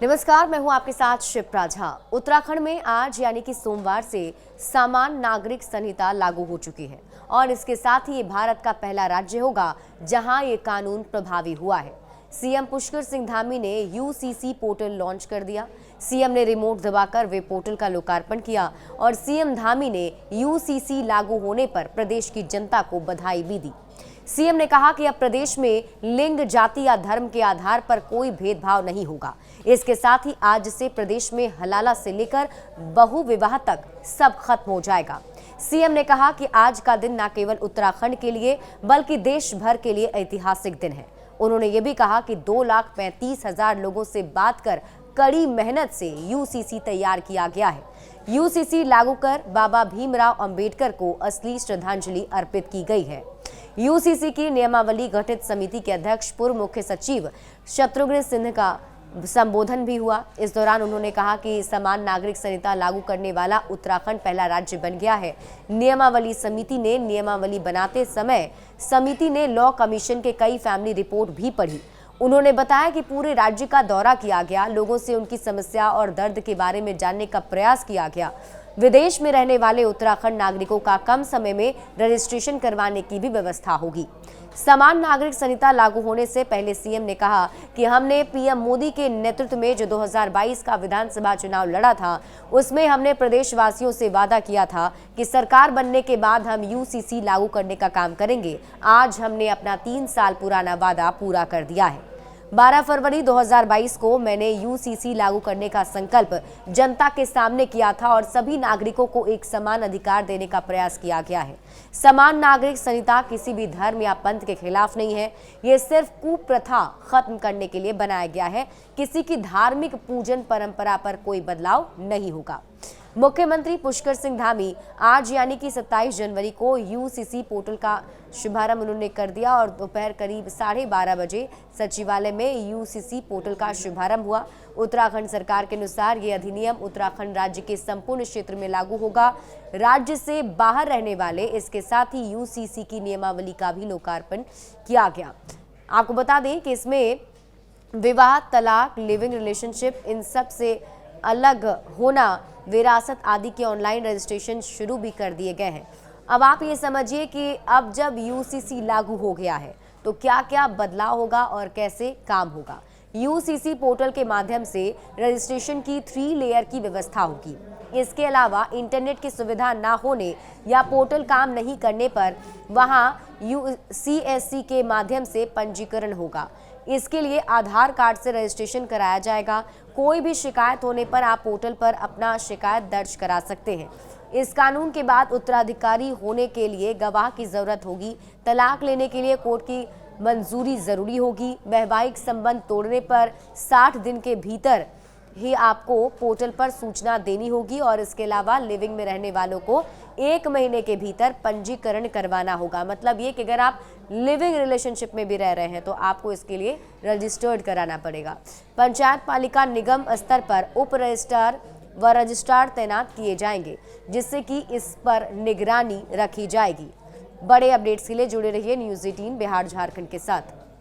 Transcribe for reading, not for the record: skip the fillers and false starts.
नमस्कार, मैं हूं आपके साथ शिप्रा झा। उत्तराखंड में आज यानी कि सोमवार से सामान्य नागरिक संहिता लागू हो चुकी है और इसके साथ ही ये भारत का पहला राज्य होगा जहां ये कानून प्रभावी हुआ है। सीएम पुष्कर सिंह धामी ने यूसीसी पोर्टल लॉन्च कर दिया। सीएम ने रिमोट दबाकर वेब पोर्टल का लोकार्पण किया और सीएम धामी ने यूसीसी लागू होने पर प्रदेश की जनता को बधाई भी दी। सीएम ने कहा कि अब प्रदेश में लिंग, जाति या धर्म के आधार पर कोई भेदभाव नहीं होगा। इसके साथ ही आज से प्रदेश में हलाला से लेकर बहु विवाह तक सब खत्म हो जाएगा। सीएम ने कहा कि आज का दिन न केवल उत्तराखंड के लिए बल्कि देश भर के लिए ऐतिहासिक दिन है। उन्होंने ये भी कहा कि 2,35,000 लोगों से बात कर कड़ी मेहनत से यूसीसी तैयार किया गया है। यूसीसी लागू कर बाबा भीमराव अंबेडकर को असली श्रद्धांजलि अर्पित की गई है। यूसीसी की नियमावली गठित समिति के अध्यक्ष पूर्व मुख्य सचिव शत्रुघ्न सिन्हा का संबोधन भी हुआ। इस दौरान उन्होंने कहा कि समान नागरिक संहिता लागू करने वाला उत्तराखंड पहला राज्य बन गया है। नियमावली समिति ने नियमावली बनाते समय समिति ने लॉ कमीशन के कई फैमिली रिपोर्ट भी पढ़ी। उन्होंने बताया कि पूरे राज्य का दौरा किया गया, लोगों से उनकी समस्या और दर्द के बारे में जानने का प्रयास किया गया। विदेश में रहने वाले उत्तराखंड नागरिकों का कम समय में रजिस्ट्रेशन करवाने की भी व्यवस्था होगी। समान नागरिक संहिता लागू होने से पहले सीएम ने कहा कि हमने पीएम मोदी के नेतृत्व में जो 2022 का विधानसभा चुनाव लड़ा था, उसमें हमने प्रदेशवासियों से वादा किया था कि सरकार बनने के बाद हम यूसीसी लागू करने का काम करेंगे। आज हमने अपना 3 साल पुराना वादा पूरा कर दिया है। 12 फरवरी 2022 को मैंने यूसीसी लागू करने का संकल्प जनता के सामने किया था और सभी नागरिकों को एक समान अधिकार देने का प्रयास किया गया है। समान नागरिक संहिता किसी भी धर्म या पंथ के खिलाफ नहीं है। ये सिर्फ कुप्रथा खत्म करने के लिए बनाया गया है। किसी की धार्मिक पूजन परंपरा पर कोई बदलाव नहीं होगा। मुख्यमंत्री पुष्कर सिंह धामी आज यानी कि 27 जनवरी को यूसीसी पोर्टल का शुभारंभ उन्होंने कर दिया और दोपहर करीब 12:30 बजे सचिवालय में यूसीसी पोर्टल का शुभारंभ हुआ। उत्तराखंड सरकार के अनुसार ये अधिनियम उत्तराखंड राज्य के संपूर्ण क्षेत्र में लागू होगा। राज्य से बाहर रहने वाले इसके साथ ही यूसीसी की नियमावली का भी लोकार्पण किया गया। आपको बता दें कि इसमें विवाह, तलाक, लिविंग रिलेशनशिप, इन सब से अलग होना, विरासत आदि के ऑनलाइन रजिस्ट्रेशन शुरू भी कर दिए गए हैं। अब आप ये समझिए कि अब जब यूसीसी लागू हो गया है तो क्या क्या बदलाव होगा और कैसे काम होगा। यूसीसी पोर्टल के माध्यम से रजिस्ट्रेशन की 3 लेयर की व्यवस्था होगी। इसके अलावा इंटरनेट की सुविधा ना होने या पोर्टल काम नहीं करने पर वहां यूसीएससी के माध्यम से पंजीकरण होगा। इसके लिए आधार कार्ड से रजिस्ट्रेशन कराया जाएगा। कोई भी शिकायत होने पर आप पोर्टल पर अपना शिकायत दर्ज करा सकते हैं। इस कानून के बाद उत्तराधिकारी होने के लिए गवाह की जरूरत होगी। तलाक लेने के लिए कोर्ट की मंजूरी जरूरी होगी। वैवाहिक संबंध तोड़ने पर 60 दिन के भीतर ही आपको पोर्टल पर सूचना देनी होगी और इसके अलावा लिविंग में रहने वालों को 1 महीने के भीतर पंजीकरण करवाना होगा। मतलब ये कि अगर आप लिविंग रिलेशनशिप में भी रह रहे हैं तो आपको इसके लिए रजिस्टर्ड कराना पड़ेगा। पंचायत पालिका निगम स्तर पर उप रजिस्ट्रार व रजिस्ट्रार तैनात किए जाएंगे, जिससे कि इस पर निगरानी रखी जाएगी। बड़े अपडेट्स के लिए जुड़े रहिए न्यूज़ 18 बिहार झारखंड के साथ।